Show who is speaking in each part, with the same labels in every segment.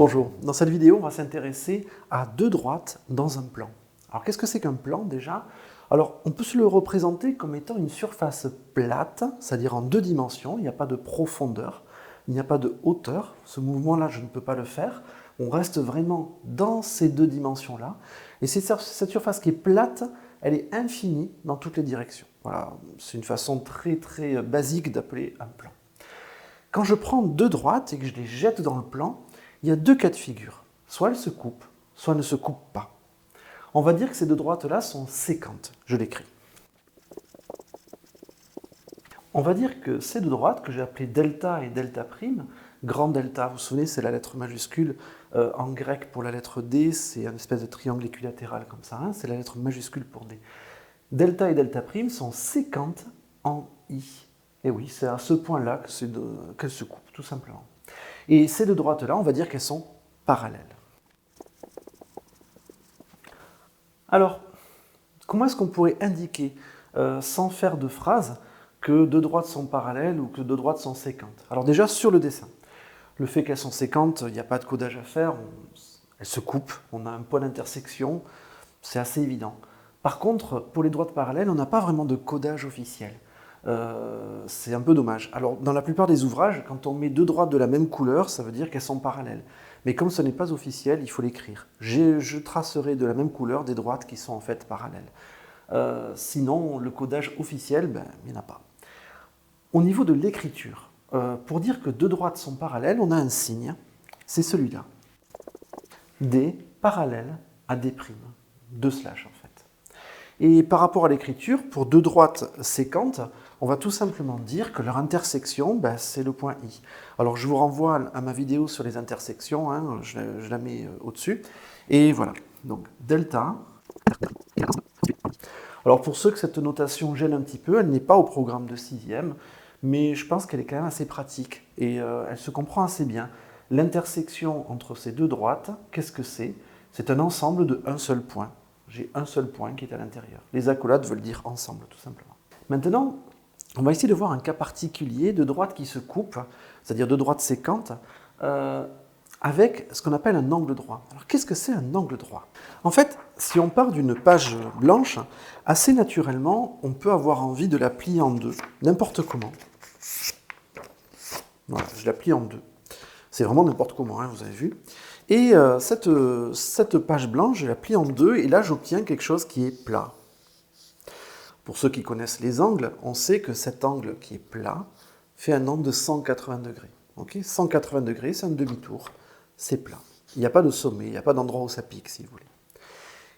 Speaker 1: Bonjour, dans cette vidéo, on va s'intéresser à deux droites dans un plan. Alors qu'est-ce que c'est qu'un plan déjà? Alors on peut se le représenter comme étant une surface plate, c'est-à-dire en deux dimensions, il n'y a pas de profondeur, il n'y a pas de hauteur, ce mouvement-là je ne peux pas le faire, on reste vraiment dans ces deux dimensions-là, et cette surface qui est plate, elle est infinie dans toutes les directions. Voilà, c'est une façon très basique d'appeler un plan. Quand je prends deux droites et que je les jette dans le plan, il y a deux cas de figure. Soit elles se coupent, soit elles ne se coupent pas. On va dire que ces deux droites-là sont séquentes. Je l'écris. On va dire que ces deux droites, que j'ai appelées delta et delta prime, grand delta, vous vous souvenez, c'est la lettre majuscule, en grec pour la lettre D, c'est une espèce de triangle équilatéral comme ça, hein, c'est la lettre majuscule pour D. Delta et delta prime sont séquentes en I. Et oui, c'est à ce point-là qu'elles se coupent, tout simplement. Et ces deux droites-là, on va dire qu'elles sont parallèles. Alors, comment est-ce qu'on pourrait indiquer, sans faire de phrase, que deux droites sont parallèles ou que deux droites sont séquentes? Alors déjà, sur le dessin, le fait qu'elles sont séquentes, il n'y a pas de codage à faire, elles se coupent, on a un point d'intersection, c'est assez évident. Par contre, pour les droites parallèles, on n'a pas vraiment de codage officiel. C'est un peu dommage. Alors, dans la plupart des ouvrages, quand on met deux droites de la même couleur, ça veut dire qu'elles sont parallèles. Mais comme ce n'est pas officiel, il faut l'écrire. Je tracerai de la même couleur des droites qui sont en fait parallèles. Sinon, le codage officiel, il n'y en a pas. Au niveau de l'écriture, pour dire que deux droites sont parallèles, on a un signe, c'est celui-là. D parallèle à D', deux slash en fait. Et par rapport à l'écriture, pour deux droites séquentes, on va tout simplement dire que leur intersection, c'est le point I. Alors je vous renvoie à ma vidéo sur les intersections, hein, je la mets au-dessus. Et voilà, donc delta. Alors pour ceux que cette notation gêne un petit peu, elle n'est pas au programme de 6e, mais je pense qu'elle est quand même assez pratique et elle se comprend assez bien. L'intersection entre ces deux droites, qu'est-ce que c'est? C'est un ensemble de un seul point. J'ai un seul point qui est à l'intérieur. Les accolades veulent dire ensemble, tout simplement. Maintenant, on va essayer de voir un cas particulier de droites qui se coupent, c'est-à-dire de droites séquentes, avec ce qu'on appelle un angle droit. Alors qu'est-ce que c'est un angle droit? En fait, si on part d'une page blanche, assez naturellement, on peut avoir envie de la plier en deux, n'importe comment. Voilà, je la plie en deux. C'est vraiment n'importe comment, hein, vous avez vu. Et cette page blanche, je la plie en deux, et là j'obtiens quelque chose qui est plat. Pour ceux qui connaissent les angles, on sait que cet angle qui est plat fait un angle de 180 degrés. Okay, 180 degrés, c'est un demi-tour, c'est plat. Il n'y a pas de sommet, il n'y a pas d'endroit où ça pique, si vous voulez.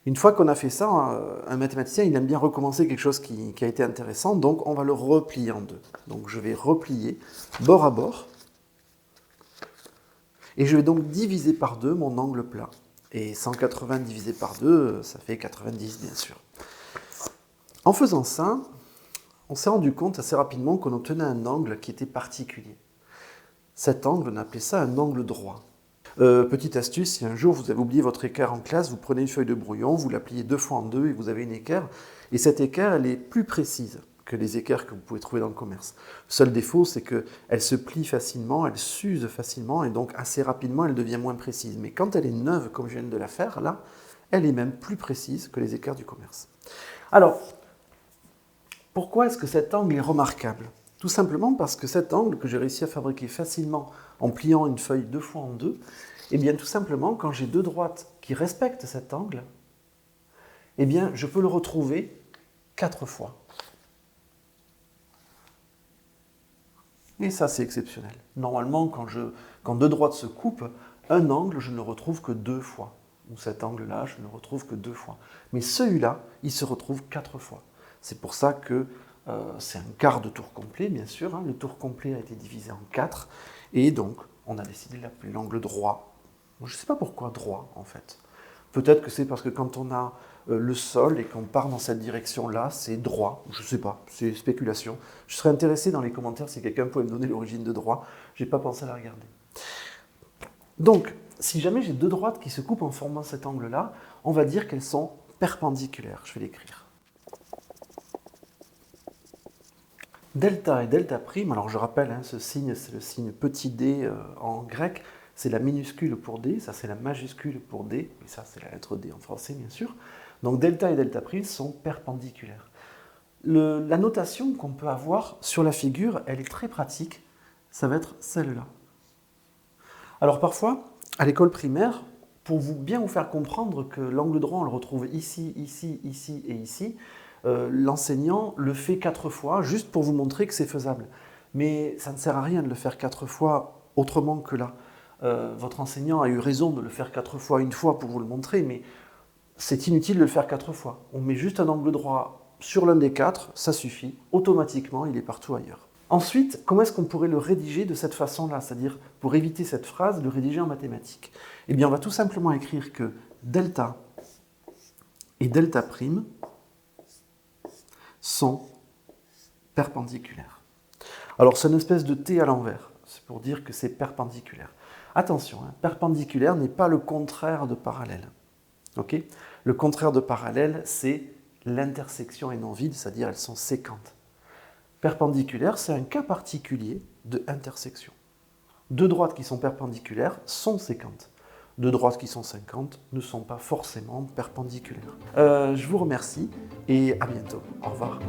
Speaker 1: Une fois qu'on a fait ça, un mathématicien, il aime bien recommencer quelque chose qui a été intéressant, donc on va le replier en deux. Donc je vais replier bord à bord, et je vais donc diviser par deux mon angle plat. Et 180 divisé par 2, ça fait 90 bien sûr. En faisant ça, on s'est rendu compte assez rapidement qu'on obtenait un angle qui était particulier. Cet angle, on appelait ça un angle droit. Petite astuce, si un jour vous avez oublié votre équerre en classe, vous prenez une feuille de brouillon, vous la pliez deux fois en deux et vous avez une équerre. Et cette équerre, elle est plus précise que les équerres que vous pouvez trouver dans le commerce. Le seul défaut, c'est qu'elle se plie facilement, elle s'use facilement et donc assez rapidement, elle devient moins précise. Mais quand elle est neuve, comme je viens de la faire, là, elle est même plus précise que les équerres du commerce. Alors, pourquoi est-ce que cet angle est remarquable? Tout simplement parce que cet angle que j'ai réussi à fabriquer facilement en pliant une feuille deux fois en deux, eh bien tout simplement, quand j'ai deux droites qui respectent cet angle, eh bien je peux le retrouver 4 fois. Et ça, c'est exceptionnel. Normalement, quand deux droites se coupent, un angle, je ne le retrouve que 2 fois. Ou cet angle-là, je ne le retrouve que 2 fois. Mais celui-là, il se retrouve 4 fois. C'est pour ça que c'est un quart de tour complet, bien sûr. Hein. Le tour complet a été divisé en 4. Et donc, on a décidé de l'appeler l'angle droit. Je ne sais pas pourquoi droit, en fait. Peut-être que c'est parce que quand on a le sol et qu'on part dans cette direction-là, c'est droit. Je ne sais pas, c'est spéculation. Je serais intéressé dans les commentaires si quelqu'un pouvait me donner l'origine de droit. Je n'ai pas pensé à la regarder. Donc, si jamais j'ai deux droites qui se coupent en formant cet angle-là, on va dire qu'elles sont perpendiculaires. Je vais l'écrire. Delta et delta prime, alors je rappelle, hein, ce signe, c'est le signe petit d en grec. c'est la minuscule pour D, ça c'est la majuscule pour D, et ça c'est la lettre D en français bien sûr. Donc delta et delta' sont perpendiculaires. La notation qu'on peut avoir sur la figure, elle est très pratique, ça va être celle-là. Alors parfois, à l'école primaire, pour bien vous faire comprendre que l'angle droit, on le retrouve ici, ici, ici et ici, l'enseignant le fait 4 fois, juste pour vous montrer que c'est faisable. Mais ça ne sert à rien de le faire 4 fois autrement que là. Votre enseignant a eu raison de le faire 4 fois, une fois pour vous le montrer, mais c'est inutile de le faire 4 fois. On met juste un angle droit sur l'un des 4, ça suffit, automatiquement il est partout ailleurs. Ensuite, comment est-ce qu'on pourrait le rédiger de cette façon-là, c'est-à-dire pour éviter cette phrase, le rédiger en mathématiques? Eh bien on va tout simplement écrire que delta et delta' sont perpendiculaires. Alors c'est une espèce de T à l'envers, c'est pour dire que c'est perpendiculaire. Attention, hein, perpendiculaire n'est pas le contraire de parallèle. Okay, le contraire de parallèle, c'est l'intersection est non vide, c'est-à-dire elles sont séquentes. Perpendiculaire, c'est un cas particulier de intersection. Deux droites qui sont perpendiculaires sont séquentes. Deux droites qui sont séquentes ne sont pas forcément perpendiculaires. Je vous remercie et à bientôt. Au revoir.